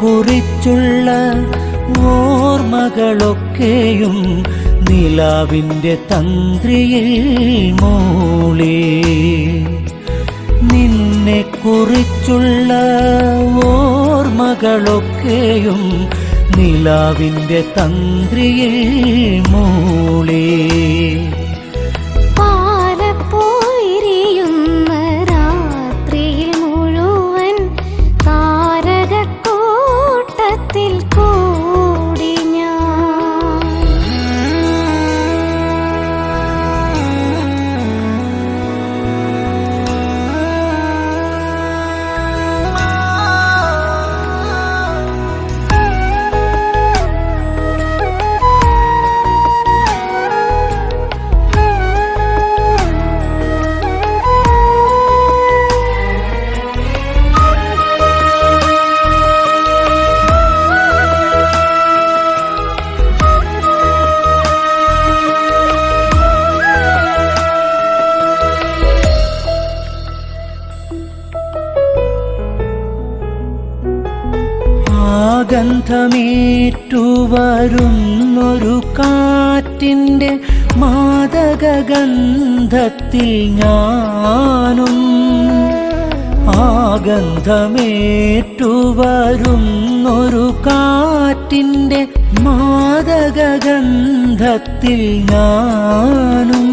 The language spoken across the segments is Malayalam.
കുറിച്ചുള്ള ഓർമ്മകളൊക്കെയും നിലാവിൻ്റെ തന്ത്രിയിൽ മൂളി. നിന്നെക്കുറിച്ചുള്ള ഓർമ്മകളൊക്കെയും നിലാവിൻ്റെ തന്ത്രിയിൽ മൂളി. ഗന്ധമേറ്റുവരുന്നൊരു കാറ്റിൻ്റെ മാദകഗന്ധത്തിൽ ഞാനും. ഗന്ധമേറ്റുവരുന്നൊരു കാറ്റിൻ്റെ മാദകഗന്ധത്തിൽ ഞാനും.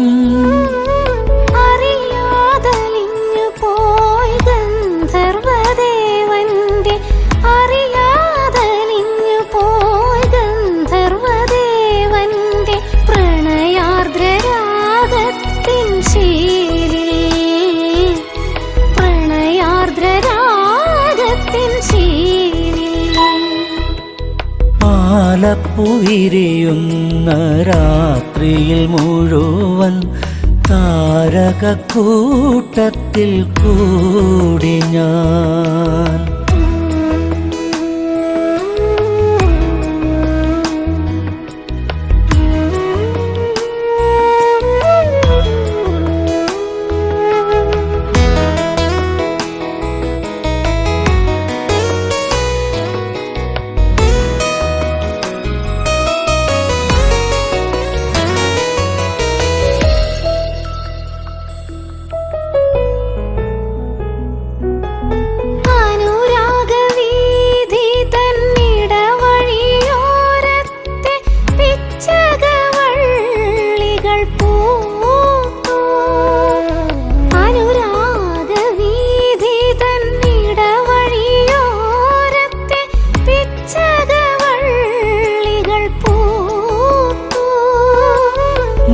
പാലപ്പുവിരിയുന്ന രാത്രിയിൽ മുഴുവൻ താരകക്കൂട്ടത്തിൽ കൂടി ഞാൻ.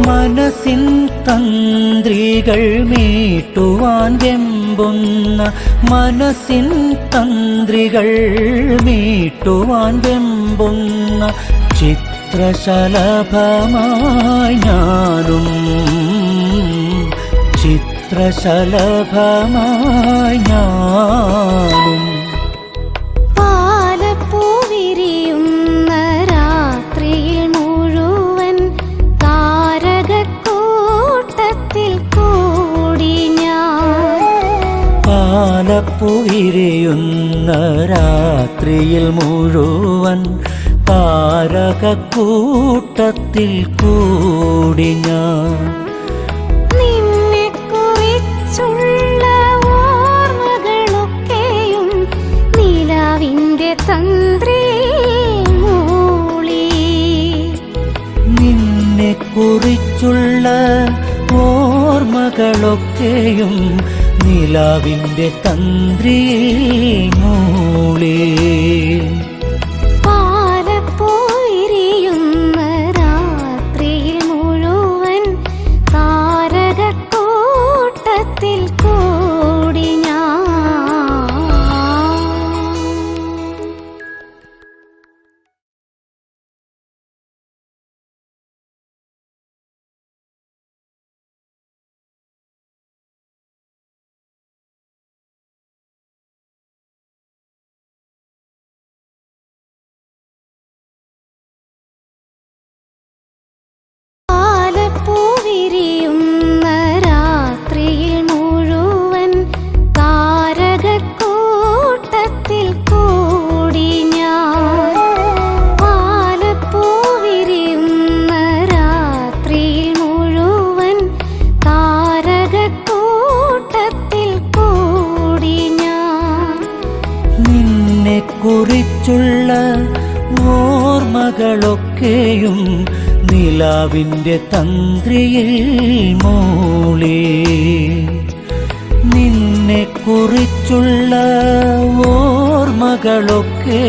മനസ്സിൻ തന്ത്രികൾ മീട്ടുവാൻ വെമ്പുന്ന, മനസ്സിൻ തന്ത്രികൾ മീട്ടുവാൻ വെമ്പുന്ന ചിത്രശലഭമായി ഞാനും. ചിത്രശലഭമായി ഞാനും. പാലപ്പുവിരിയുന്ന രാത്രിയിൽ മുഴുവൻ താരകക്കൂട്ടത്തിൽ കൂടി ഞാൻ. നിന്നെക്കുറിച്ചുള്ള ഓർമ്മകളൊക്കെയും നിലാവിൻ്റെ തന്ത്രിയിൽ മൂളി. നിന്നെക്കുറിച്ചുള്ള ഓർമ്മകളൊക്കെയും നിലാവിൻ്റെ തന്ത്രിയിൽ മൂളി. കുറിച്ചുള്ള ഓർമ്മകളൊക്കെയും നിലാവിൻ്റെ തന്ത്രിയിൽ മൂളി. നിന്നെ കുറിച്ചുള്ള ഓർമ്മകളൊക്കെ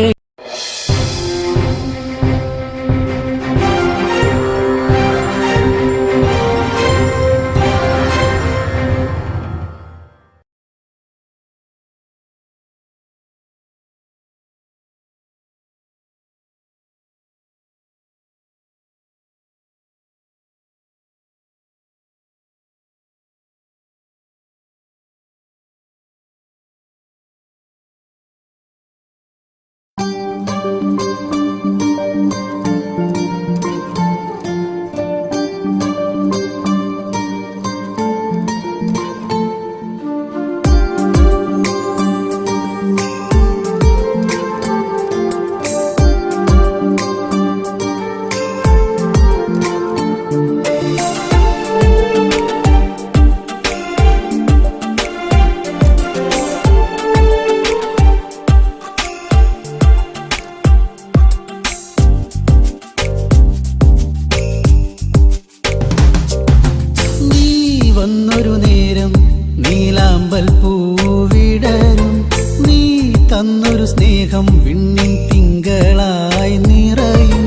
തന്നൊരു സ്നേഹം വിണ്ണിൻ തിങ്കളായി നിറയും.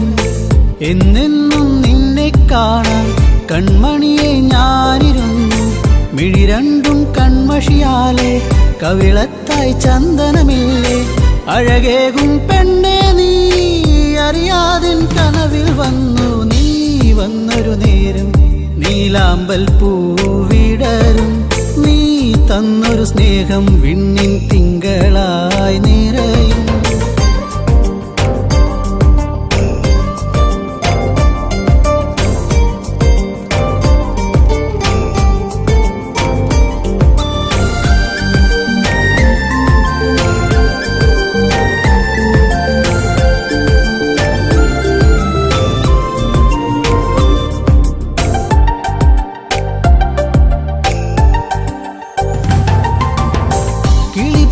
എന്നെന്നും നിന്നെ കാണാൻ കൺമണിയെ ഞാനിരുന്നു. മിഴി രണ്ടും കൺമഷിയാലെ കവിളത്തായി ചന്ദനമില്ലേ. അഴകേകും പെണ്ണെ നീ അറിയാതിൻ കനവിൽ വന്നു. നീ വന്നൊരു നേരം നീലാമ്പൽ പൂവിടരും. നീ തന്നൊരു സ്നേഹം വിണ്ണിൻ തിങ്കളായി നിറയും.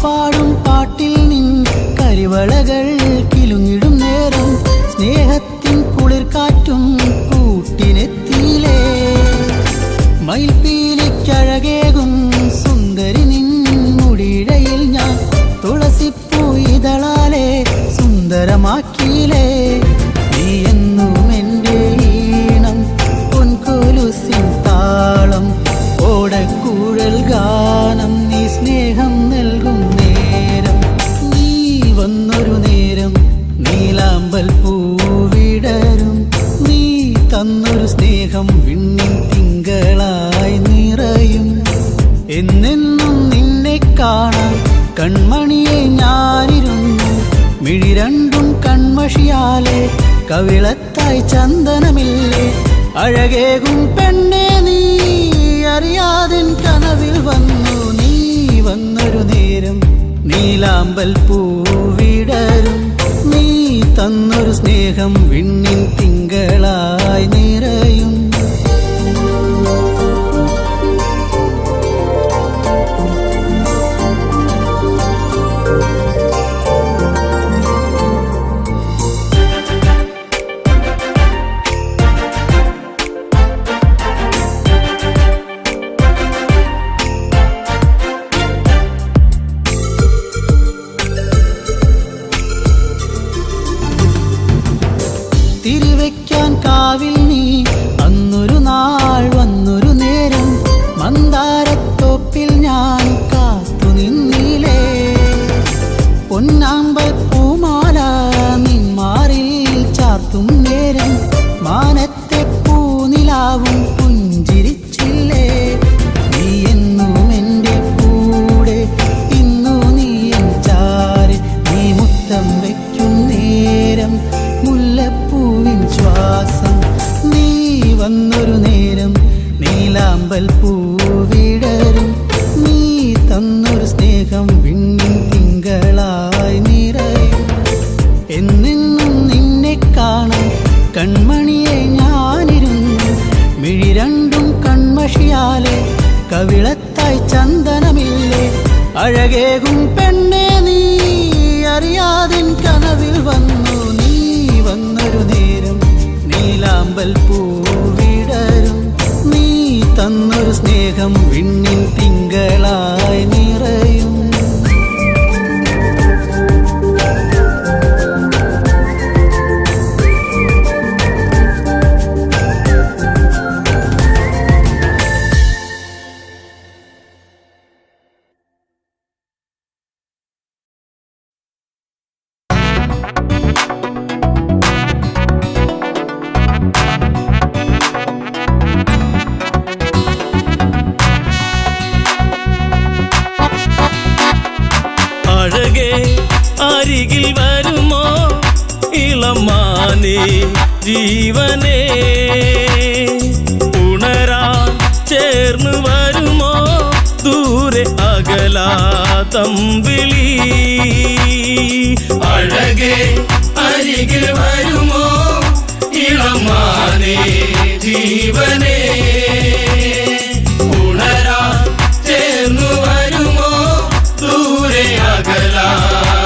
പാടും പാട്ടിൽ നിൻ കരിവളകൾ കിലുങ്ങിടും നേരം സ്നേഹത്തിൻ കുളിർക്കാറ്റും കൂട്ടിനെത്തിയിലേ. മയിൽപ്പീലിക്കഴകേകും സുന്ദരി നിൻ മുടിയിഴയിൽ ഞാൻ തുളസിപ്പൂ ഇതളാലെ സുന്ദരമാക്കിയിലേ. നീ എന്നും എൻ്റെ ഈണം പൊൻകൊലുസിൻ താളം ഓടക്കൂഴൽ ഗാനം. നീ സ്നേഹം നൽകും നേരം. നീ വന്നൊരു നേരം നീലാമ്പൽ പൂവിടരും. നീ തന്നൊരു സ്നേഹം വിണ്ണിൻ തിങ്കളായി നിറയും. എന്നെന്നും നിന്നെ കാണാൻ കൺമണിയെ ഞാനിരുന്നു. മിഴി രണ്ടും കൺമഷിയാലെ കവിളത്തായി ചന്ദനമില്ലേ. അഴകേകും പെണ്ണെ നീ അറിയാതിൻ കനവിൽ വന്നു. നീ വന്നൊരു നേരം നീലാമ്പൽ പൂവിടരും. നീ തന്നൊരു സ്നേഹം വിണ്ണിൻ തിങ്കളായി നിറയും. തിരിവെക്കാൻ കാവിൽ നീ അന്നൊരു നാൾ വന്നൊരു നേരം മന്ദാരത്തോപ്പിൽ ഞാൻ കാത്തു നിന്നിലേ. പൊന്നാമ്പൽ പൂമാല നിന്മാറിൽ ചാർത്തും നേരം മാനത്തെ പൂനിലാവും പുഞ്ചിരിച്ചില്ലേ. നീ എന്നും എൻ്റെ കൂടെ ഇന്നു നീ എൻ ചാരി. നീ മുത്തം വയ്ക്കും നേരം മുല്ലപ്പൂവിൻ ശ്വാസം. നീ വന്നൊരു നേരം നീലാമ്പൽ പൂവിടരും. നീ തന്നൊരു സ്നേഹം വിണ്ണിൻ തിങ്കളായി നിറയും. എന്നെന്നും നിന്നെ കാണാൻ കൺമണിയെ ഞാനിരുന്നു. മിഴി രണ്ടും കൺമഷിയാലെ കവിളത്തായി ചന്ദനമില്ലേ. അഴകേകും പെണ്ണെ നീ അറിയാതിൻ കനവിൽ വന്നു നീ വന്നൊരു നേരം നീലാമ്പൽ പൂവിടരും നീ തന്നൊരു സ്നേഹം വിണ്ണിൻ തിങ്കളായി നിറയും അരികിൽ വരുമോ ഇളമാനേ ജീവനേ ഉണരാൻ ചേർന്ന് വരുമോ ദൂരെ അകലാതമ്പിളി അഴകേ അരികിൽ വരുമോ ഇളമാനേ ജീവനേ ഉണരാൻ ചേർന്ന് വരുമോ ദൂരെ അകലാതമ്പിളി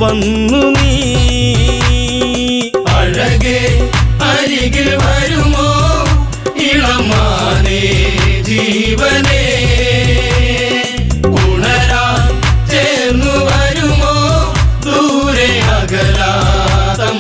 വന്നു നീ അഴകേ അരികിൽ വരുമോ ഇളമാനേ ജീവനേ ഉണരാൻ ചേർന്നു വരുമോ ദൂരെ അകലാതമ്പിളി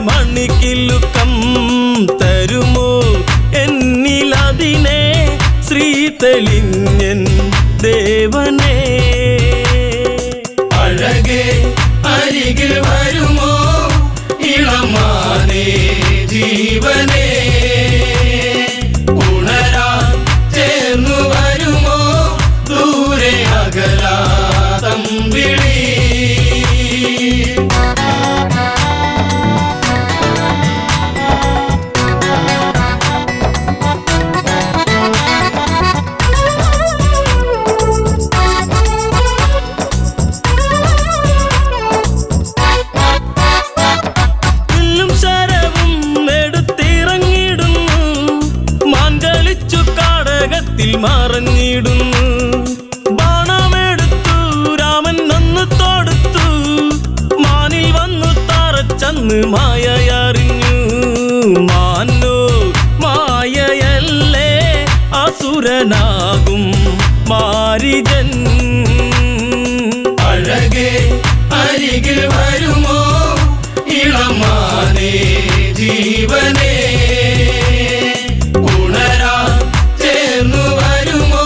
മണിക്കിലുക്കം തരുമോ എന്നിലതിനെ ശ്രീ തെളിഞ്ഞൻ ദേവനേ അഴകേ അരികിൽ വരുമോ ഇളമാനേ ജീവനേ ഉണരാൻ ചേർന്നു വരുമോ ദൂരെ അകലാതമ്പിളി മറഞ്ഞിടുന്നു ബാണമെടുത്തു രാമൻ നന്നു തൊടുത്തു മാനിൽ വന്നു തറച്ചന്ന് മായയറിഞ്ഞു മാനോ മായയല്ലേ അസുരനാകും മാരിജൻ അഴകേ അരികിൽ വരുമോ ഇളമാനേ ജീവനേ ഉണരാൻ ചേർന്നു വരുമോ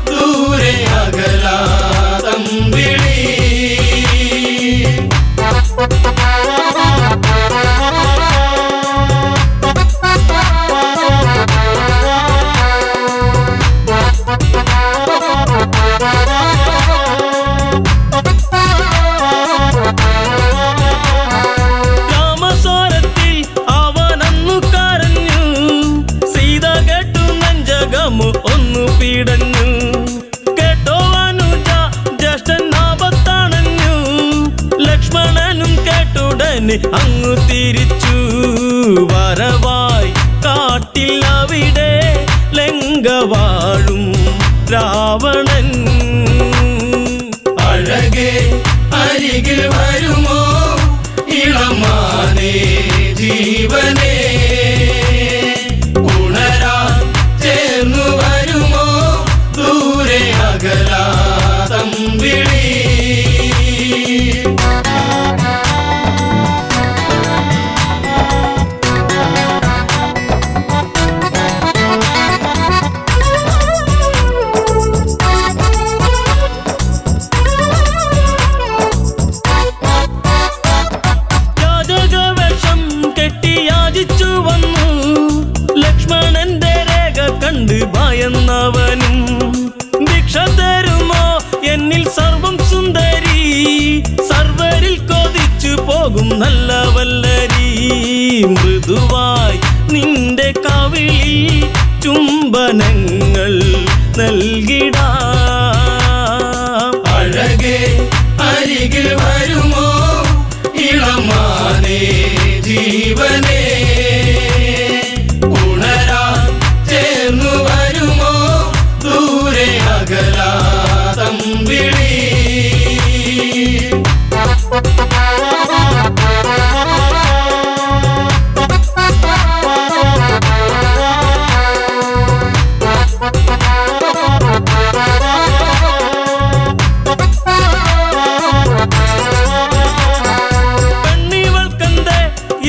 ദൂരെ അകലാതമ്പിളി രാമസ്വരത്തിൽ അവനന്നു കരഞ്ഞു സീത കേട്ടു നെഞ്ചകമു ഒന്നു പീടഞ്ഞു കേട്ടോ അനുജ ജ്യേഷ്ഠൻ ആപത്താണഞ്ഞു ലക്ഷ്മണനും കേട്ടുടനെ അങ്ങു തിരിച്ചു വരവായി കാട്ടിൽ അവിടെ ലങ്ക വാഴും രാവണൻ അഴകേ മൃദുവായി നിന്റെ കവിളിൽ ചുംബനങ്ങൾ നൽകിടാം. അഴകേ അരികിൽ വരുമോ ഇളമാനേ ജീവനേ, ഉണരാൻ ചേർന്നു വരുമോ ദൂരെ അകലാ തമ്പിളി. പെണ്ണിവൾക്കെന്തേ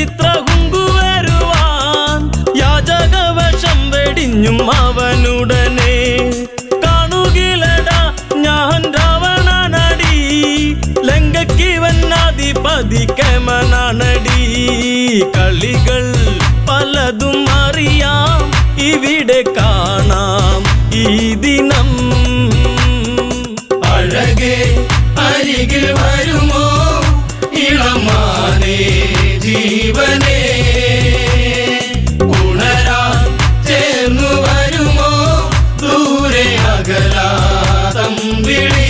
ഇത്ര ഹുങ്കുവരുവാൻ, യാചകവശം വെടിഞ്ഞും അവനുടനെ. കാണുകിലടാ ഞാൻ രാവണനടി, ലങ്കയ്ക്കിവനാധിപതി കേമനാണടി. കളികൾ പലതും അറിയാം, ഇവിടെ കാണാം ഈ ദിനം. അഴകേ അരികിൽ വരുമോ ഇളമാനേ ജീവനേ, ഉണരാൻ ചേർന്നു വരുമോ ദൂരെ അകലാ തമ്പിളി.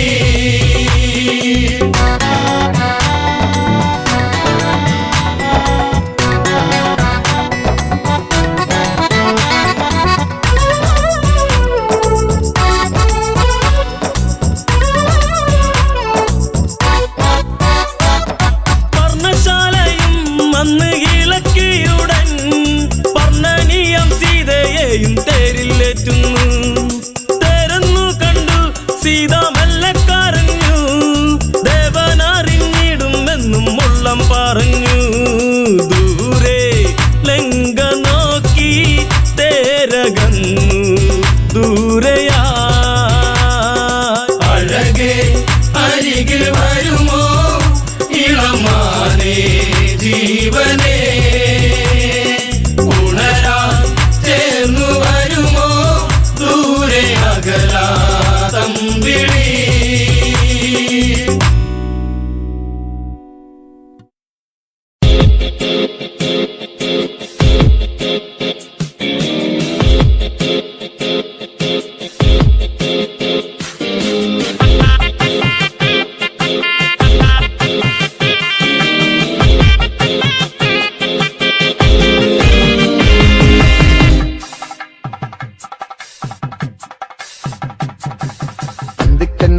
പർണശാലയും അന്ന് ഇളക്കിയുടൻ പർണനീയം സീതയെയും തേരിലേറ്റുന്നു. തേരെന്നു കണ്ടു സീത മെല്ലെ കരഞ്ഞു, ദേവനറിഞ്ഞിടുമെന്നും ഉള്ളം പറഞ്ഞു. ദൂരെ ലങ്ക നോക്കി തേരകന്നു ദൂരയാ. അഴകേ അരികിൽ വരുമോ ഇളമാനേ ജീവനേ, ഉണരാൻ ചേർന്നു വരുമോ ദൂരെ അകലാ തമ്പിളി.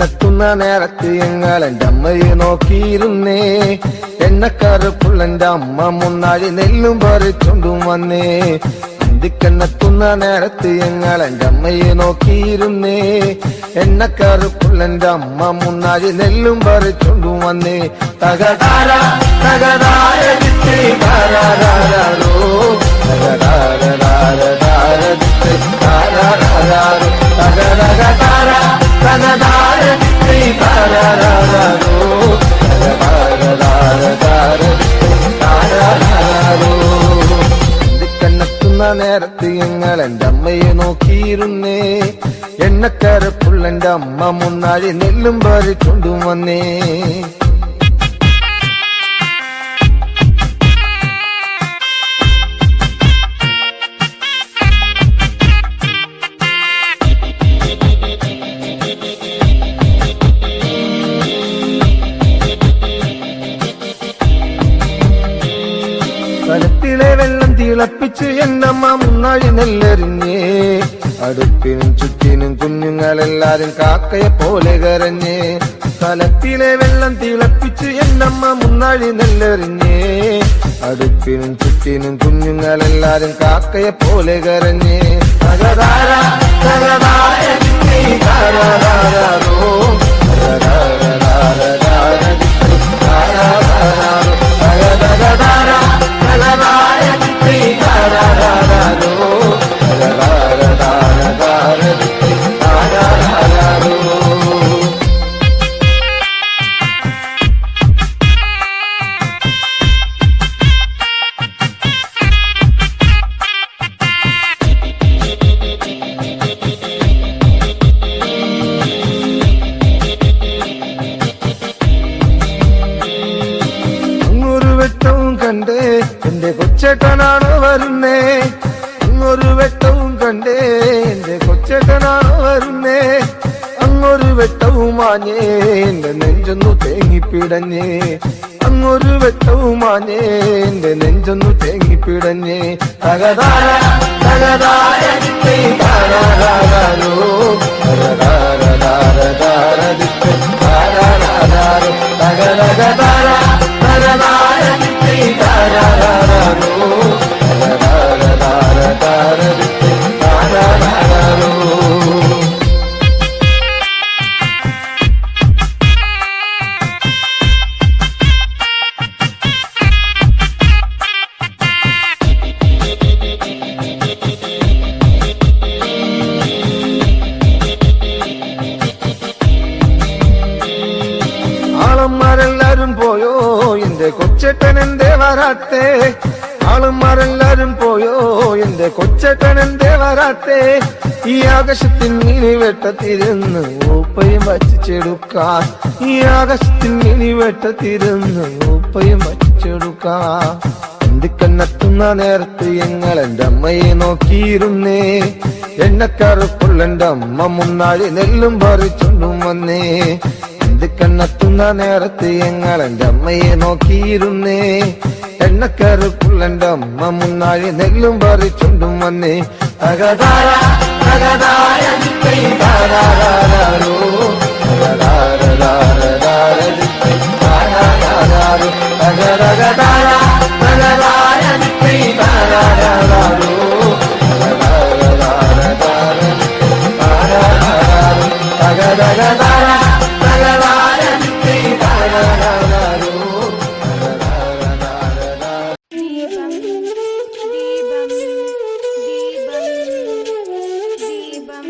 എത്തുന്ന നേരത്ത് ഞങ്ങൾ എൻ്റെ അമ്മയെ നോക്കിയിരുന്നേ. എണ്ണക്കറുപ്പുള്ളെന്റെ അമ്മ മുന്നാഴി നെല്ലും പറിച്ചുകൊണ്ടും വന്നേ. ഇന്ത്യക്കെന്നെത്തുന്ന നേരത്ത് ഞങ്ങൾ എൻ്റെ അമ്മയെ നോക്കിയിരുന്നേ. എണ്ണക്കറുപ്പുള്ളെന്റെ അമ്മ മുന്നാഴി നെല്ലും പറിച്ചുകൊണ്ടും വന്നേ. തകതാര തകതാര ദിത്തേ താരാരാരോ, തകതാര ദിത്തേ താരാരാരോ, തകതകതാര തകതാര ദിത്തേ താരാരാരോ, തകതാര ദിത്തേ താരാരാരോ. ഇന്ത്യക്കെന്നെത്തുന്ന നേരത്ത് ഞങ്ങൾ എൻ്റെ അമ്മയെ നോക്കിയിരുന്നേ. എണ്ണക്കരപ്പുള്ളെന്റെ അമ്മ മുന്നാഴി നെല്ലും പറിച്ചുകൊണ്ടും വന്നേ. കലത്തിലെ വെള്ളം തിളപ്പിച്ച് എന്നമ്മ മുന്നാഴി നെല്ലെറിഞ്ഞേ. അടുപ്പിനും ചുറ്റിനും കുഞ്ഞുങ്ങളെല്ലാരും കാക്കയെ പോലെ കരഞ്ഞേ. കലത്തിലെ വെള്ളം തിളപ്പിച്ച് എന്നമ്മ മുന്നാഴി നെല്ലെറിഞ്ഞേ. അടുപ്പിനും ചുറ്റിനും കുഞ്ഞുങ്ങളെല്ലാരും കാക്കയെ പോലെ കരഞ്ഞേ. തകതാര തകതാര ദിത്തേ താരാരാരോ, തകതാര ദിത്തേ താരാരാരോ, തകതകതാര തകതാര ദിത്തേ താരാരാരോ, തകതാര ദിത്തേ താരാരാരോ. കൊച്ചേട്ടനാണോ വരുന്നേ അങ്ങൊരു വെട്ടവും കണ്ടേ എന്റെ കൊച്ചേട്ടനാണോ വരുന്നേ അങ്ങൊരു വെട്ടവും മാഞ്ഞേ എന്റെ നെഞ്ചൊന്നു തേങ്ങിപ്പിടഞ്ഞേ അങ്ങൊരു വെട്ടവും മാഞ്ഞേ എന്റെ നെഞ്ചൊന്നു തേങ്ങിപ്പിടഞ്ഞേ തകതാര തകതാര ദിത്തേ താരാരാരോ തകതാര ദിത്തേ താരാരാരോ തകതകതാര തകതാര ദിത്തേ താരാരാരോ തകതാര ദിത്തേ താരാരാരോ. ആളന്മാരെല്ലാരും പോയോ എന്റെ കൊച്ചേട്ടൻ എന്തേ വരാത്തേ ആളന്മാരെല്ലാരും പോയോ എന്റെ കൊച്ചേട്ടൻ എന്തേ വരാത്തേ ഈ ആകാശത്തിൽ മിനി വെട്ടത്തിരുന്ന് ഉപ്പയും വച്ചിച്ചെടുക്കാൻ ഈ ആകാശത്തിൽ മിനി വെട്ടത്തിരുന്ന് ഉപ്പയും വച്ചിച്ചെടുക്കാൻ എന്തിക്കന്നെത്തുന്ന നേരത്ത് ഞങ്ങൾ എന്റെ അമ്മയെ നോക്കിയിരുന്നേ എണ്ണക്കറുപ്പുള്ള എന്റെ അമ്മ മുന്നാഴി നെല്ലും പറിച്ചുണ്ടും വന്നേ കണ്ണെത്തുന്ന നേരത്ത് ഞങ്ങൾ എന്റെ അമ്മയെ നോക്കിയിരുന്നേ എണ്ണക്കറുപ്പുള്ള എന്റെ അമ്മ മുന്നാഴി നെല്ലും പറിച്ചുണ്ടും വന്നേ തകതാര തകതാര ദിത്തേ താരാരാരോ തകതാര ദിത്തേ താരാരാരോ തകതകതാര തകതാര ദിത്തേ താരാരാരോ തകതാര തകതകതാര ദീപം ദീപം ദീപം ദീപം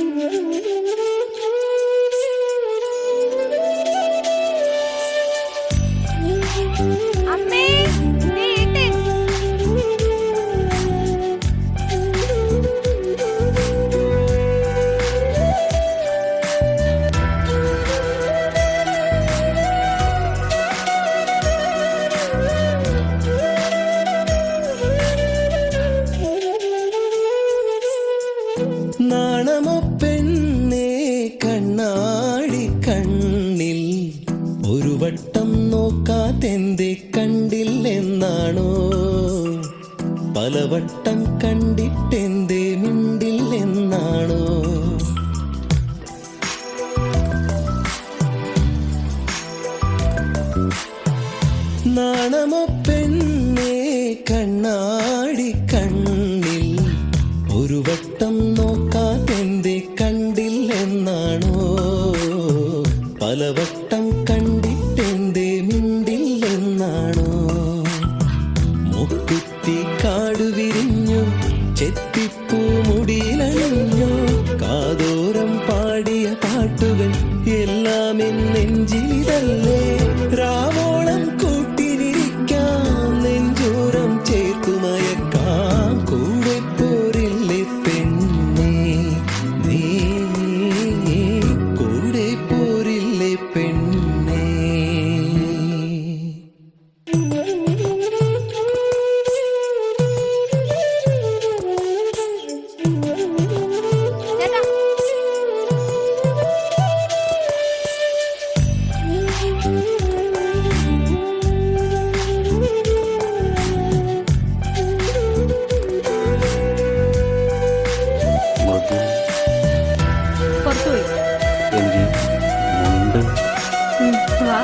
അമ്മേ നീട്ടൻ നാണമോ പെണ്ണേ കണ്ണാടി കണ്ണിൽ ഒരു വട്ടം നോക്കാതെന്തേ കണ്ടില്ലെന്നാണോ പലവട്ടം കണ്ടിട്ടെന്തേ മിണ്ടില്ലെന്നാണോ നാണമോ പെണ്ണേ കണ്ണാടി കണ്ണിൽ ഒരു വട്ടം നോക്കാതെന്തേ കണ്ടില്ലെന്നാണോ പലവട്ടം കണ്ടിട്ടെന്തേ മിണ്ടില്ലെന്നാണോ മുക്കുത്തി കാടു വിരിഞ്ഞു ചെത്തിപ്പൂ മുടിയിലണിഞ്ഞു കാതോരം പാടിയ പാട്ടുകൾ എല്ലാം നെഞ്ചിലിതല്ലേ രാവോളം കൂട്ടിനിരിക്കാം നെഞ്ചോരം ചേർത്തുമയക്കാം കൂടെ പോരില്ലേ പെണ്ണേ നീ കൂടെ പോരില്ലേ പെണ്ണേ. ചേട്ടാ പുറത്തുപോയി വാ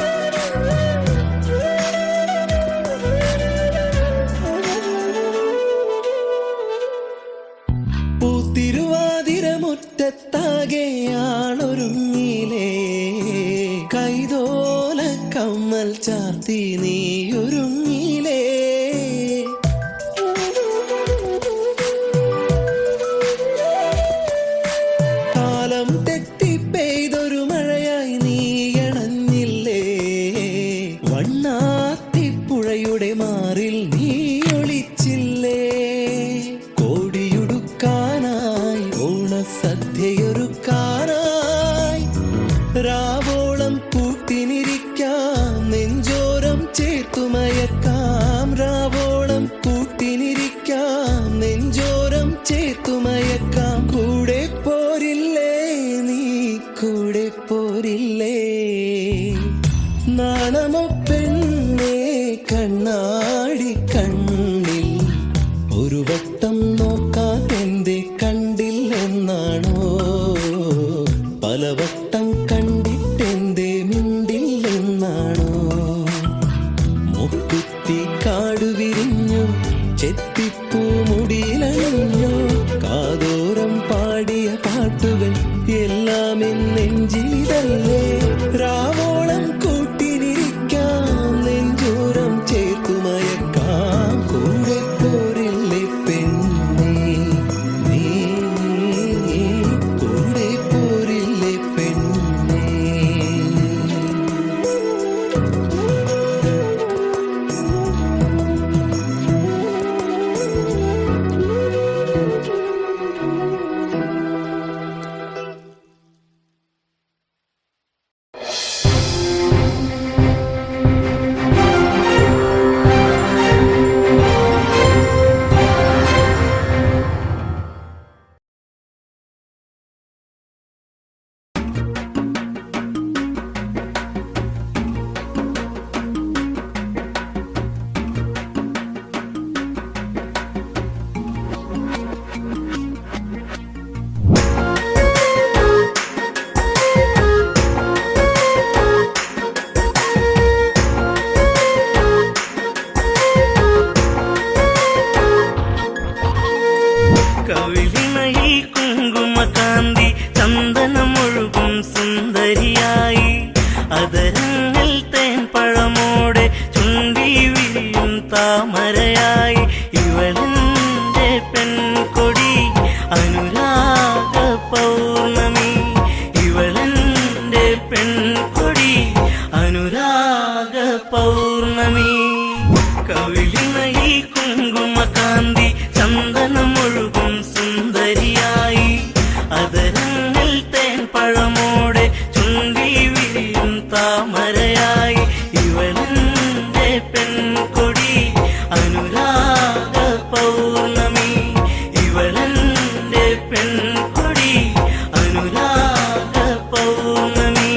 പൂത്തിരുവാതിര മുറ്റത്താകെയാണൊരുങ്ങിലേ കൈതോല കമ്മൽ ചാർത്തി നീയൊരുങ്ങിലേ കാലം തെറ്റി പെയ്തൊരു മഴയായി നീയണഞ്ഞില്ലേ വണ്ണാത്തിപ്പുഴയുടെ മാറിൽ നീ ഒളിച്ചില്ലേ കോടിയുടുക്കാനായി ഓണസദ്യയൊരുക്കാനായി രാവോളം കൂട്ടിനിരിക്കാം നെഞ്ചോരം ചേർത്തുമയക്കാം രാവോളം കൂട്ടിനിരിക്കാം നാണമോ പെണ്ണേ കണ്ണാടി കണ്ണിൽ ഒരു വട്ടം നോക്കാതെന്തേ കണ്ടില്ലെന്നാണോ പലവട്ടം കണ്ടിട്ടെന്തേ മിണ്ടില്ലെന്നാണോ മുക്കുത്തി കാട് വിരിഞ്ഞു ചെത്തിപ്പൂ മുടിയിലണിഞ്ഞു കാതോരം പാടിയ പാട്ടുകൾ എല്ലാം നെഞ്ചിലിതല്ലേ രാവോളം കൂട്ടിനിരിക്കാം നെഞ്ചൂരം ചേർത്തുമയക്കാം കൂടെ പോരില്ലേ പെണ്ണേ നീ കൂടെ പോരില്ലേ പെണ്ണേ കവിളിണയിൽ കുങ്കുമകാന്തി ചന്ദനമൊഴുകും സുന്ദരിയായി അതരങ്ങൾ തേൻപഴമോടെ ചുണ്ടി വിരിയും താമരയായി ഇവളെന്റെ പെൺകൊടി അനുരാഗ പൗർണമി ഇവളെന്റെ പെൺകൊടി അനുരാഗ പൗർണമി കവിളിണയിൽ കുങ്കുമകാന്തി ചന്ദനമൊഴുകും സുന്ദരിയായി അതരങ്ങൾ തേൻപഴമോടെ ചുണ്ടി വിരിയും താമരയായി ഇവളെന്റെ പെൺകൊടി അനുരാഗ പൗർണമി ഇവളെന്റെ പെൺകൊടി അനുരാഗ പൗർണമി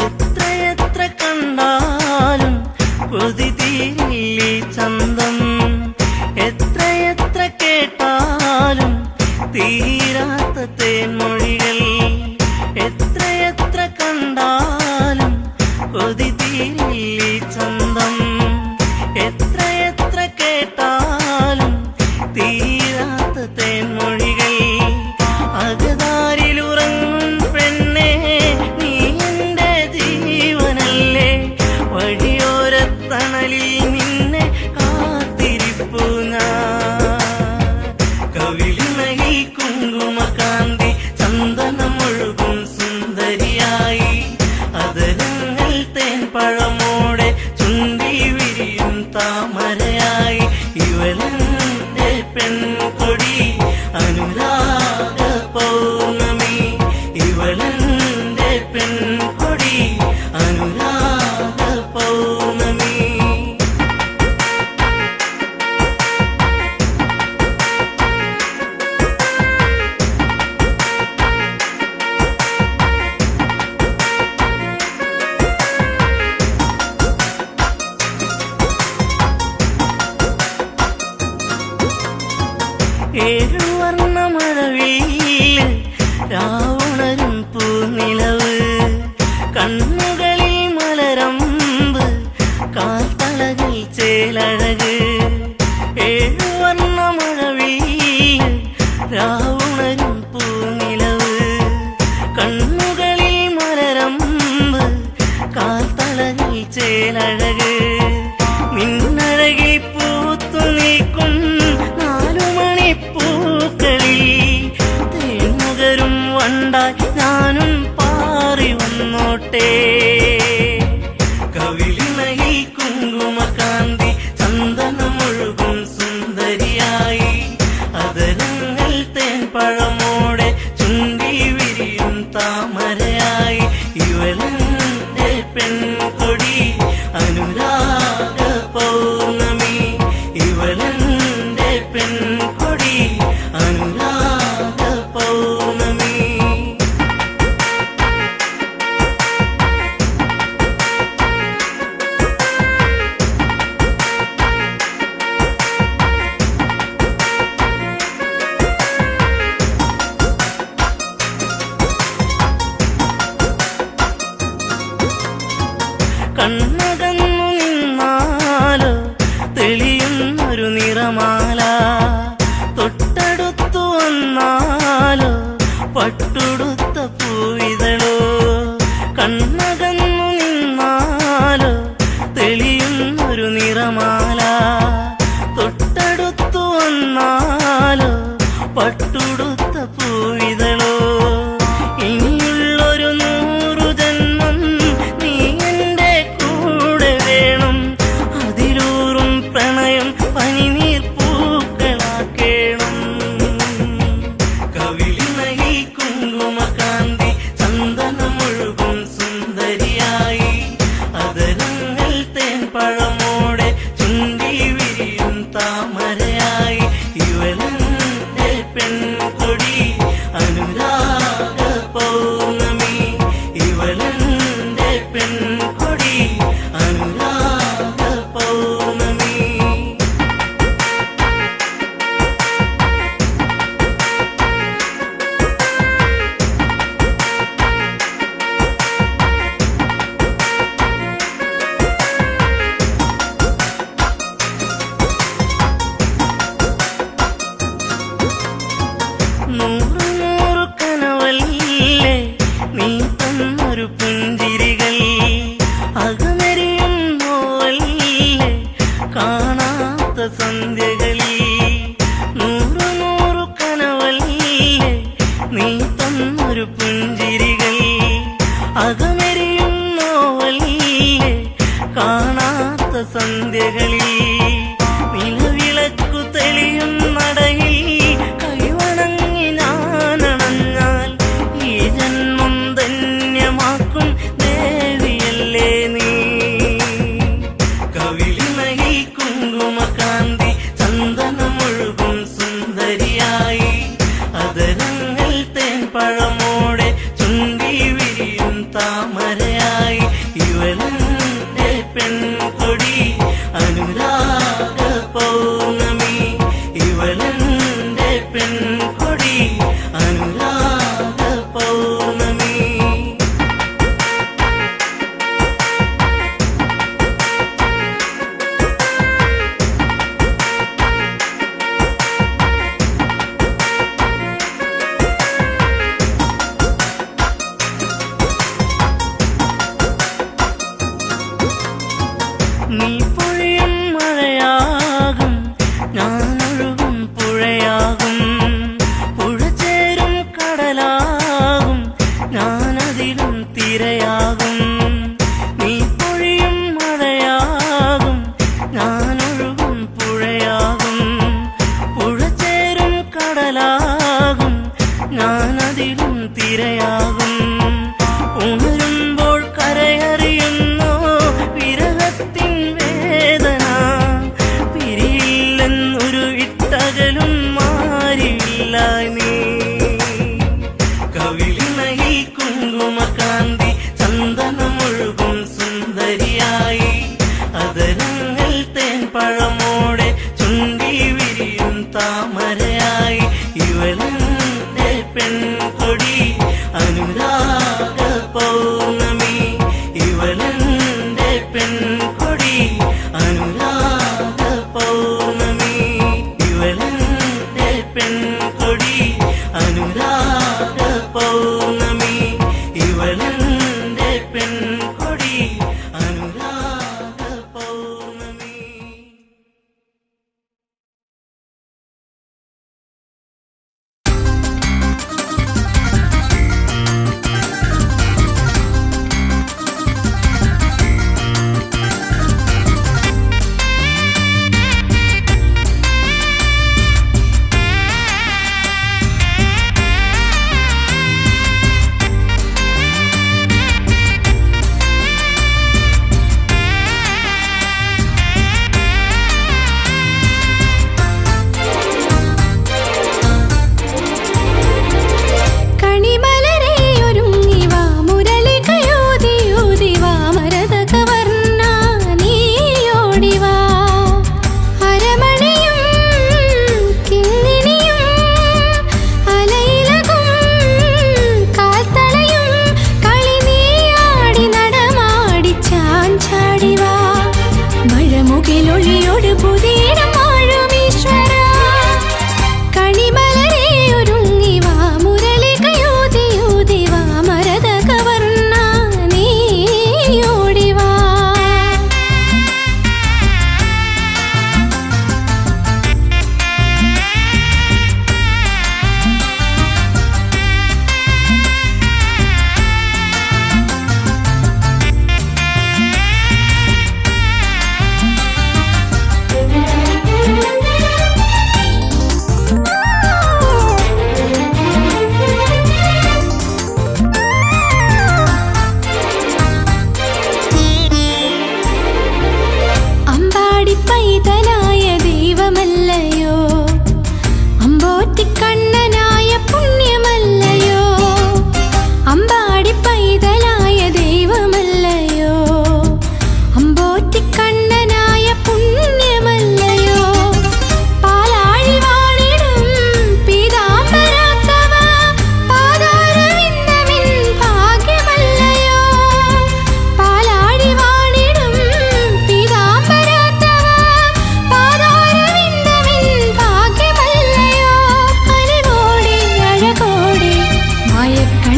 എത്രയെത്ര കണ്ടാലും കൊതി തീരില്ലേ ചന്തം എത്രയെത്ര കേട്ടാലും തീരാത്ത തേൻമൊഴികൾ എത്രയെത്ര കണ്ടാലും കൊതി തീരില്ലേ ചന്തം എത്രയെത്ര കേട്ടാലും തീരാത്ത തേൻമൊഴികൾ അകതാരിലുറങ്ങും പെണ്ണേ നീ എന്റെ ജീവനല്ലേ വഴിയോരത്തണലിൽ നിന്നെ കാത്തിരിപ്പു ഞാൻ കവിളിണയിൽ കുങ്കുമകാന്തി ചന്ദനമൊഴുകും സുന്ദരിയായി അതരങ്ങൾ തേൻപഴമോടെ ചുണ്ടി വിരിയും താമരയായി ഇവളെന്റെ പെൺകൊടി അനുരാഗ പൗർണമി ഇവളെന്റെ പെൺകൊടി അനുരാഗ പൗർണമി ഏഴുവർണ്ണമഴവിൽ രാവുണരും പൂനിലവ് കണ്ണുകളിൽ മലരമ്പ് കാൽത്തളകൾ ചേലഴക് ഏഴുവർണ്ണമഴവിൽ രാവുണരും പൂനിലവ് കണ്ണുകളിൽ മലരമ്പ് കാൽത്തളകൾ ചേലഴക് നിന്നഴകിൽ പൂത്തു നിൽക്കും നാലുമണിപ്പൂക്കളിൽ തേൻമുകരും വണ്ടായി ഞാനും പാറി വന്നോട്ടെ കവിളിണയിൽ കുങ്കുമകാന്തി ചന്ദനമൊഴുകും സുന്ദരിയായി അതരങ്ങൾ തേൻപഴമോടെ ചുണ്ടി വിരിയും താമരയായി ഇവളെന്റെ പെൺകൊടി അനുരാഗ പൗർണമി ഇവളെന്റെ പെൺകൊടി അനുരാഗ പൗർണമി. കണ്ണകന്നു നിന്നാലോ തെളിയുന്നൊരു നിറമാല തൊട്ടടുത്തു വന്നാലോ പട്ടുടുത്ത പൂവിതളോ. കണ്ണകന്നു നിന്നാലോ തെളിയുന്നൊരു നിറമാല തൊട്ടടുത്തു വന്നാലോ പട്ടുടുത്ത പൂവിതളോ. ഇനിയുള്ളൊരു 100 ജന്മം നീ എന്റെ കൂടെ വേണം അതിലൂറും പ്രണയം പനിനീർ പൂക്കളാക്കേണം. കവിളിണയിൽ കുങ്കുമകാന്തി ചന്ദനമൊഴുകും സുന്ദരിയായി അതരങ്ങൾ തേൻ പഴമോടെ ചുണ്ടി വിരിയും താമരയായി ഇവളെന്റെ പെൺകൊടി അനുരാഗ പൗർണമി ഇവളെന്റെ പെൺകൊടി അനുരാഗ പൗർണമി. നൂറ് നൂറ് കനവല്ലേ നീ തന്നൊരു പുഞ്ചിരികൾ അകമെരിയും നോവല്ലേ കാണാത്ത സന്ധ്യകളിൽ. നൂറ് നൂറ് കനവല്ലേ നീ തന്നൊരു പുഞ്ചിരികൾ അകമെരിയും നോവല്ലേ കാണാത്ത സന്ധ്യകളിൽ. നിലവിളക്കു തെളിയും നടയിൽ കൈവണങ്ങി ഞാനണഞ്ഞാൽ ഈ ജന്മം ധന്യമാക്കും ദേവിയല്ലേ നീ. കവിളിണയിൽ കുങ്കുമകാന്തി ചന്ദനമൊഴുകും സുന്ദരിയായി അതരങ്ങൾ തേൻ പഴമോടെ ചുണ്ടി വിരിയും താമരയായി ഇവളെന്റെ പെൺകൊടി അനുരാഗ പൗർണമി ഇവളെന്റെ പെൺകൊടി അനുരാഗ പൗർണമി. നീ പൊഴിയും മഴയാകും ഞാനൊഴുകും പുഴയാകും പുഴ ചേരും കടലാകും ഞാനതിലും തിരയാകും. നീ പൊഴിയും മഴയാകും ഞാനൊഴുകും പുഴയാകും പുഴ ചേരും കടലാകും ഞാനതിലും തിരയാകും. ഉണരുമ്പോൾ കരയറിയുന്നോ വിരഹത്തിൻ വേദന പിരിയില്ലെന്നൊരു ഇട്ടകലും മാറിയില്ല നീ. കവിളിണയിൽ കുങ്കുമകാന്തി ചന്ദനമൊഴുകും സുന്ദരിയായി അതരങ്ങൾ തേൻ പഴമോടെ ചുണ്ടി വിരിയും താമരയായി ഇവളെന്റെ പെൺകൊടി അനുരാഗ പൗർണമി ഇവളെന്റെ പെൺകൊടി അനുരാഗ പൗർണമി ഇവളെന്റെ പെൺകൊടി അനുരാഗ പൗർണമി ഇവളെന്റെ പെൺകൊടി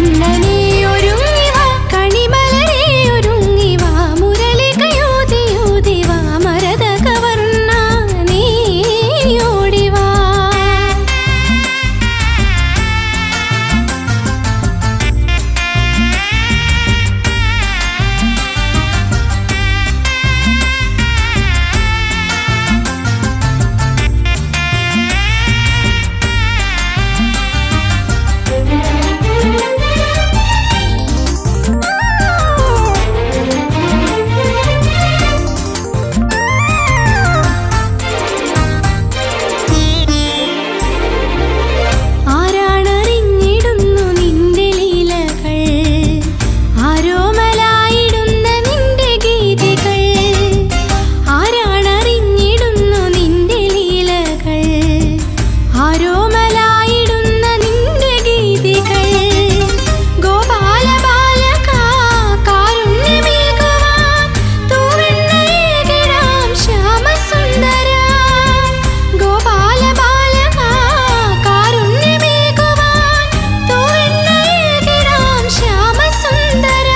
കണ്ണനേ ഒരുങ്ങിവാ കണിമലരേ ഒരുങ്ങിവാ മുരളികയൂതിയൂതിവാ മരതകവർണ്ണ നീ ഓടിവാ ആരാണറിഞ്ഞിടുന്നു നിന്റെ ലീലകൾ ആരോമലായിടുന്ന നിന്റെ ഗീതികൾ ആരാണറിഞ്ഞിടുന്നു നിന്റെ ലീലകൾ ആരോമലായിടുന്ന നിന്റെ ഗീതികൾ ഗോപാല ബാലക കാരുണ്യമേകുവാൻ തൂവെണ്ണയേകിടാം ശ്യാമസുന്ദര ഗോപാല ബാലക കാരുണ്യമേകുവാൻ തൂവെണ്ണയേകിടാം ശ്യാമസുന്ദര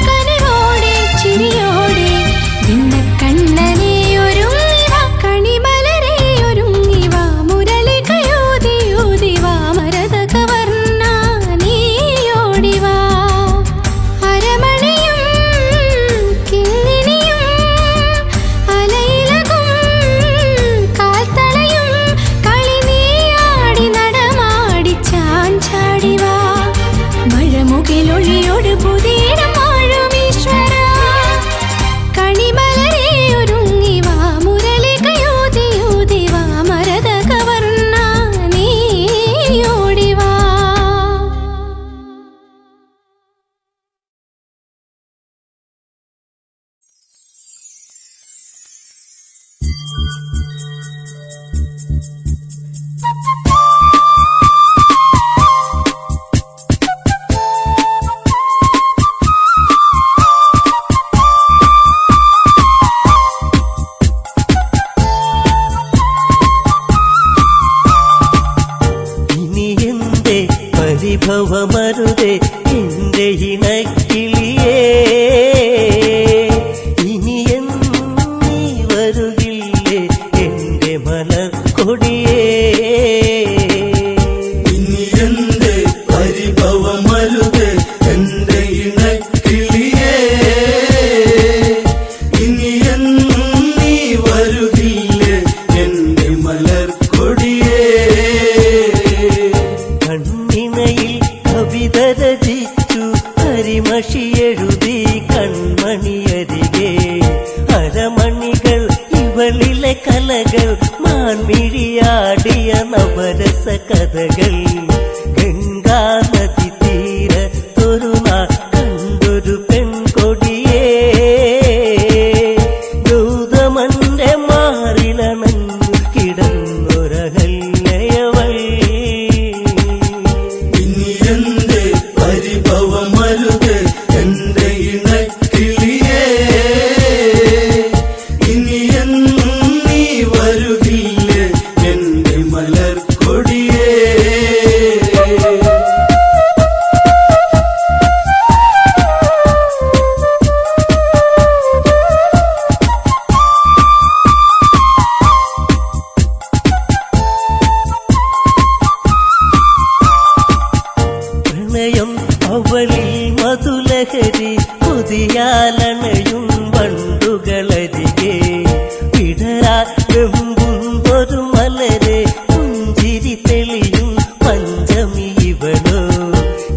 കനിവോടെ ചിരിയോടെ ഭിന്നക്കണ്ണനേ ഒരുങ്ങിവാ കണിമലരേ ഒരുങ്ങിവാ മുരളികയൂതിയൂതിവാ മരതകവർണ്ണ നീ ഓടിവാ അരമണിയും കിങ്ങിണിയും അലയിലകും കാൽത്തളയും കളിനീയാടി നടമാടി ചാഞ്ചാടിവാ മഴമുകിലൊളിയോട് പുതിയിടം വാഴും ഈശ്വര കണിമലരേ ഒരുങ്ങിവാ മുരളികയൂതിയൂതിവാ മരതകവർണ്ണ നീ ഓടിവാ ഇനി എന്റെ പരിഭവമരുതേ എന്റെ ഇണക്കിളിയേ ഇനി എന്നീ വരുകില്ലേ എന്റെ മലർക്കൊടിയേ ഇനി എന്റെ പരിഭവമരുതേ എന്റെ ഇണക്കിളിയേ ഇനി എന്നീ വരുകില്ലേ എന്റെ മലർക്കൊടിയേ കണ്ണിണയിൽ കവിത രചിച്ചു കരിമഷി എഴുതി കൺമണിയരികെ അരമണികൾ ഇവളിലെ കലകൾ മാൻമിഴിയാടിയ നവരസ കഥകൾ ഗംഗാ നദി തീരത്തൊരു നാൾ കണ്ടൊരു പെൺകൊടിയേ ഗൗതമന്റെ മാറിലണഞ്ഞു കിടന്നൊരഹല്യവൾ ഇനി എന്റെ പരിഭവമരുതേ എന്റെ ഇണക്കിളിയേ ഇനി എന്നീ വരുകില്ലേ എന്റെ മലർക്കൊടിയേ പ്രണയം അവളിൽ മധുലഹരി പുതിയാലണയും വണ്ടുകളരികെ വിടരാ വെമ്പുന്നൊരു മലരെ പുഞ്ചിരി തെളിയും പഞ്ചമി ഇവളോ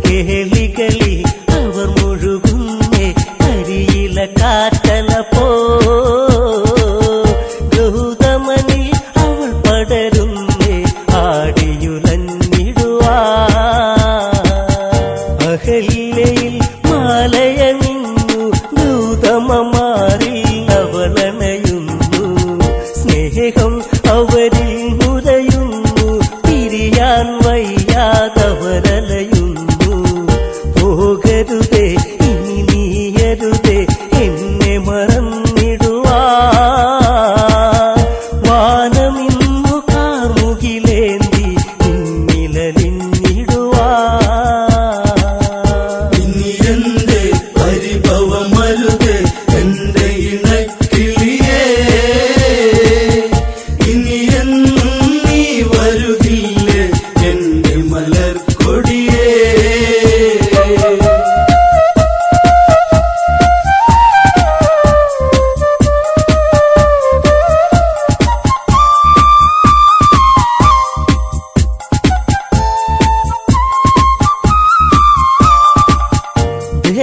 കേളികളി അവർ മുഴുകുന്നേ കരിയില കാറ്റല പോ ഗൗതമനിൽ അവൾ പടരുന്നേ ആടിയുലഞ്ഞിടുവാ അഹല്യയിൽ മാലയണിഞ്ഞു ഗൗതമമാരിൽ അവളണയുന്നു സ്നേഹം അവരിൽ മുരയുന്നു പിരിയാൻ വയ്യാതവരലയുന്നു പോകരുതേ ഇനി നീയരുതേ എന്നെ മറന്നിടുവാ വാനമിന്നു കാർമുകിലേന്തി നിന്നിലലിഞ്ഞിടുവാ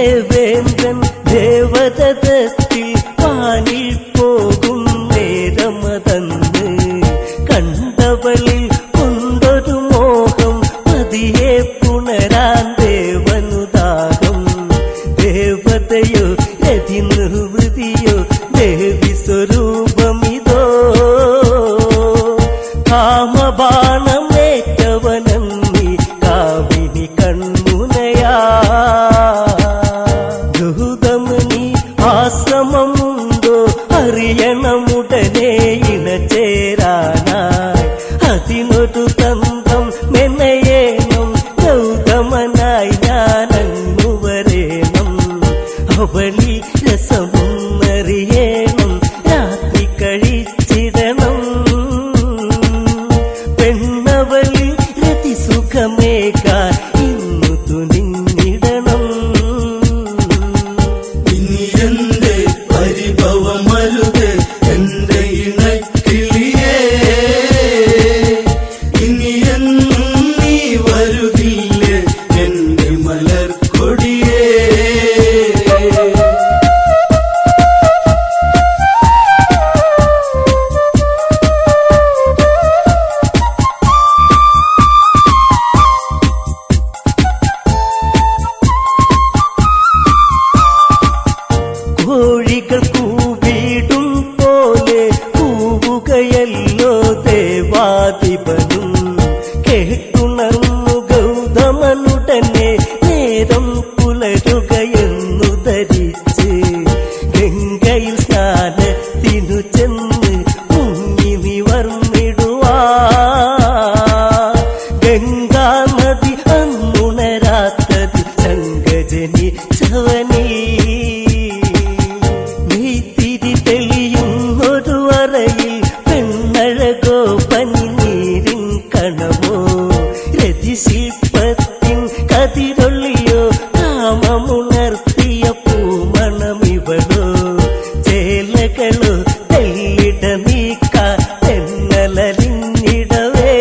ദേവേന്ദ്രൻ ദേവതത്തിൽ പാനിൽ പോകും നേരമതന്ന് കണ്ടവളിൽ കൊണ്ടൊരു മോഹം പതിയെ പുണരാൻ ദേവനുദാഹം. ദേവതയോ രതിനിർവൃതിയോ ദേവി സ്വരൂപമിതോ കാമബാണമേറ്റവനന്നി കാവിനി കൺമുനയാ. ഗൗതമനി ആശ്രമമുണ്ടോ അറിയണമുടനെ ഇണചേരാനായി. അതിനൊരു തന്ത്രം മെനയേണം ഗൗതമനായി ഞാനങ്ങു വരേണം. അവളി രസമൊന്നറിയേണം രാത്രി കഴിച്ചിടണം. പെണ്ണവളി രതിസുഖമേകാൻ ഇന്നു തുനിഞ്ഞിടണം. ഇനി എന്റെ പരിഭവമരുത് എന്റെ ഇണക്കിളിയേ. ഇനി എന്നും നീ വരുകില്ലേ എന്റെ മലർക്കൊടിയേ. കോഴികൾ കൂവിടും പോലെ കൂവുകയല്ലോ ദേവാധിപനും. കേട്ടുണർന്നു ഗൗതമനുടനെ നേരം പുലരുകയെന്നു ധരിച്ച് ഗംഗയിൽ സ്നാനത്തിനു ചെന്ന് മുങ്ങി നിവർന്നിടുവാ. ഗംഗാനദി അന്നുണരാത്തത് ശങ്കജനിച്ചവനീ. നെയ്ത്തിരി തെളിയുന്നൊരു അറയിൽ പെണ്ണഴകോ പനിനീരിൻ കണമോ രതിശില്പത്തിൻ കതിരൊള്ളിയോ കാമമുണർത്തിയ പൂമണമിവളോ. ചേലകളോ തെല്ലിട നീക്കാൻ തെന്നലിഞ്ഞിടവേ.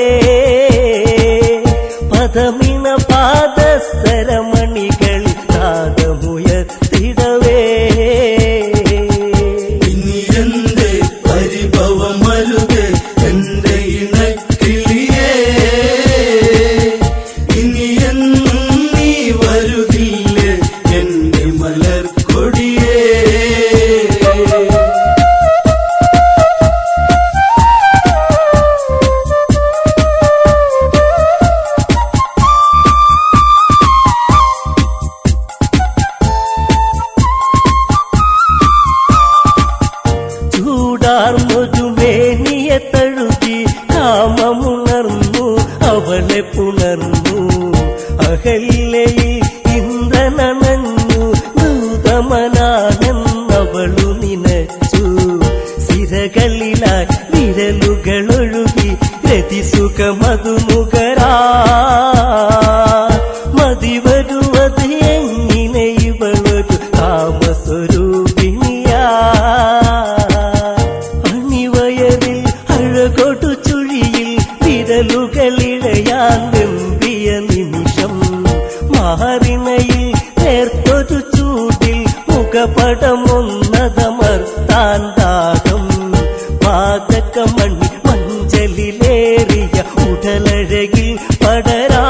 പദമിണ പാദസരമണികൾ നാദമുയർത്തിടവേ. ഇനി എന്റെ പരിഭവമരുത് എന്റെ ഇണക്കിളിയേ. ഇനി എന്നും നീ വരുകില്ലേ എന്റെ മലർക്കൊടിയേ. ചൂടാർന്നൊരു മേനിയെ തഴുകി കാമമുണർന്നു അവളെ പുണർന്നു. അഹല്യയിൽ ഇന്ദ്രനണഞ്ഞു ഗൗതമനാണെന്നവളു നിനച്ചു. സിരകളിലായി വിരലുകളൊഴുകി രതിസുഖമതു മുഖരാ. മതിവരുവത് എങ്ങനെ ഇവളൊരു കാമസ്വരൂപിണിയാ. അണിവയറിൽ അഴകൊടു ചുഴിയിൽ വിരലുകളിഴയാൻ വെമ്പിയ നിമിഷം. മാറിണയിൽ നേർത്തൊരു ചൂടിൽ മുഖപടമൊന്നതമർത്താൻ ദാഹം. പാതകമണി മഞ്ചലിലേറിയ ഉടലഴകിൽ പടരാ.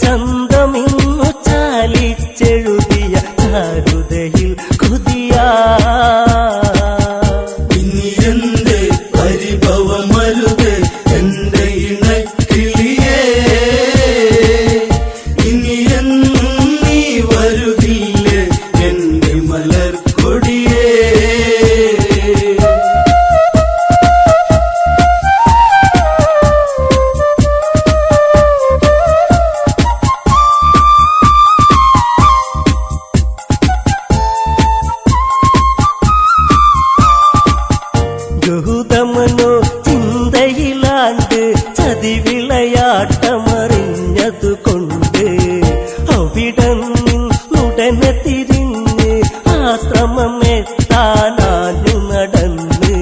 ചന്തമിന്നു ചാലിച്ചെഴുതിയ ചാരുതയിൽ കൊതിയാ. ഇനി എന്റെ പരിഭവമരുത് എന്റെ ഇണക്കിളിയേ. ഇനി എന്നും നീ വരുകില്ലേ എന്റെ മലർക്കൊടിയേ. ഗൗതമനോ ചിന്തയിലാണ്ട് ചതിവിളയാട്ടമറിഞ്ഞതുകൊണ്ട് അവിടന്നുടനെ തിരിഞ്ഞ് ആശ്രമമെത്താനാനു നടന്ന്.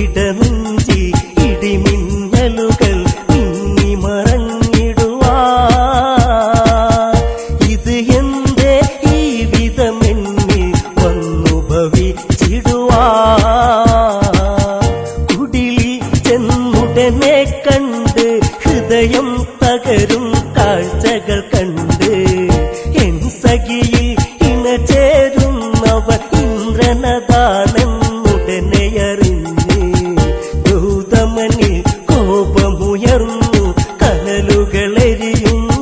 ഇടനെഞ്ചി ഇടിമിന്നലുകൾ മിന്നി മറഞ്ഞിടുവാ. ഇത് കണ്ട് എൻ സഖിയിൽ ഇണ ചേരുന്നവർ ഇന്ദ്രനതാണെന്നുടനെ അറിഞ്ഞ് ഗൗതമനിൽ കോപമുയർന്നു കനലുകളെരിയുന്നു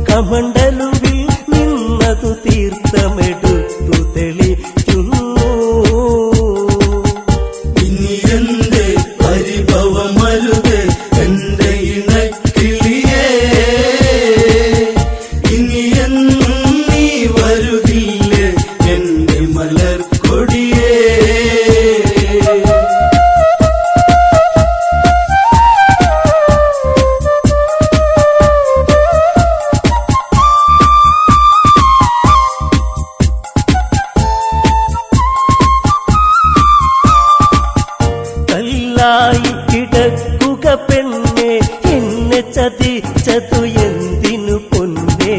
കമണ്ടലുവിൽ നിന്നതു തീർത്ഥമെടുത്തു തെളിക്കുന്നു ഇനി എന്റെ പരിഭവമരുത് എന്റെ ഇണക്കിളിയേ ഇനി എന്നും നീ വരുകില്ലേ എന്റെ മലർക്കൊടിയേ കല്ലായി കിടക്കുക പെണ്ണെ എന്നെ ചതിച്ചതു എന്തിനു പൊന്നേ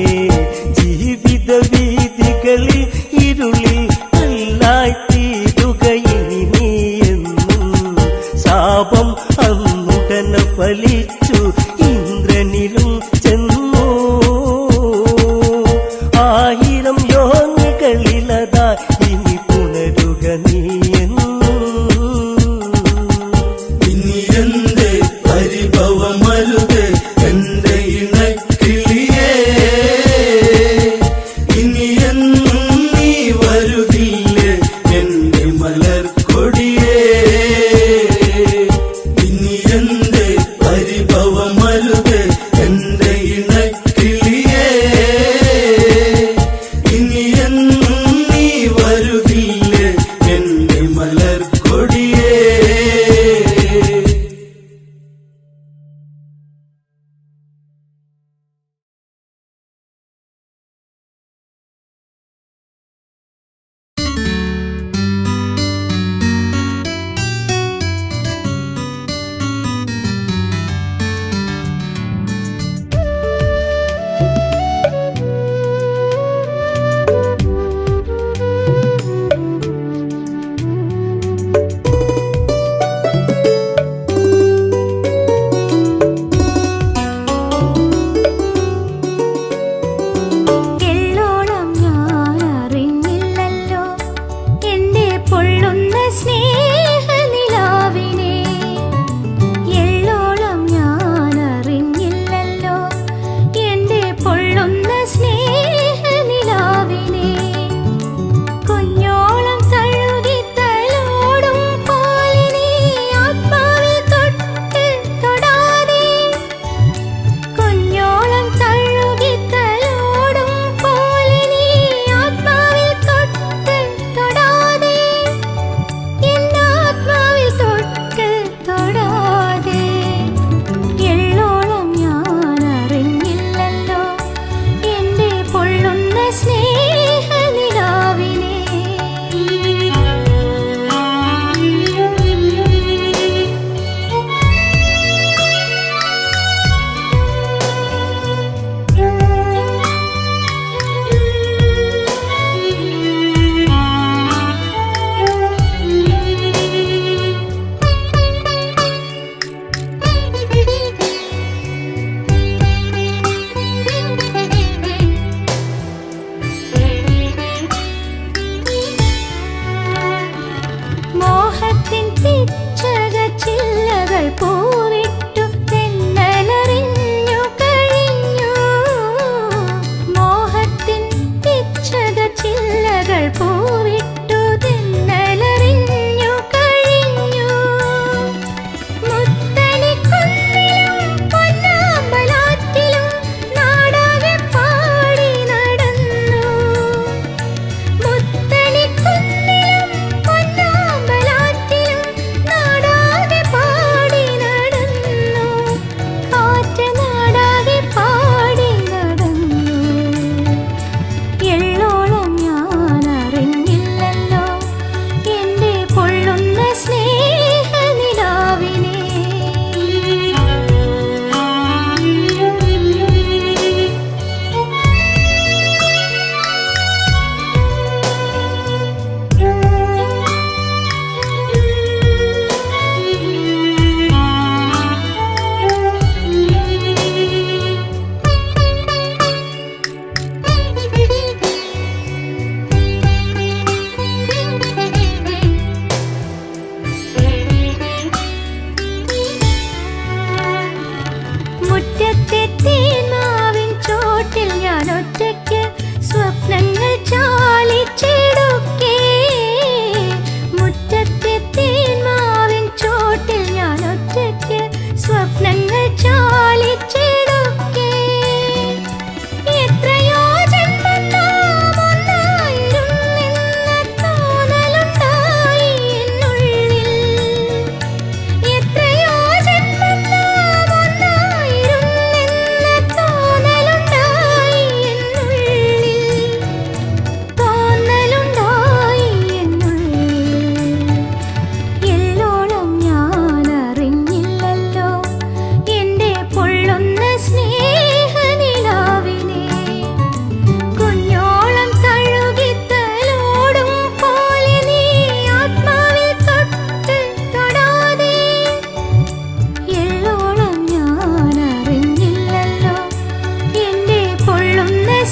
ജീവിത വീതികളിൽ ഇരുളിൽ കല്ലായി തീരുക ഇനി നീ എന്നും ശാപം അന്നുടനെ ഫലിച്ചു ഇന്ദ്രനിലും ചെന്നു 1000 യോനികളിലതാ ഇനി പുണരുക നീ ഇനി എന്റെ പരിഭവമരുത് എന്റെ ഇണക്കിളിയേ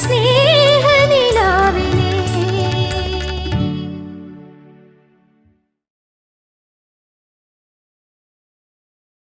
സ്നേഹ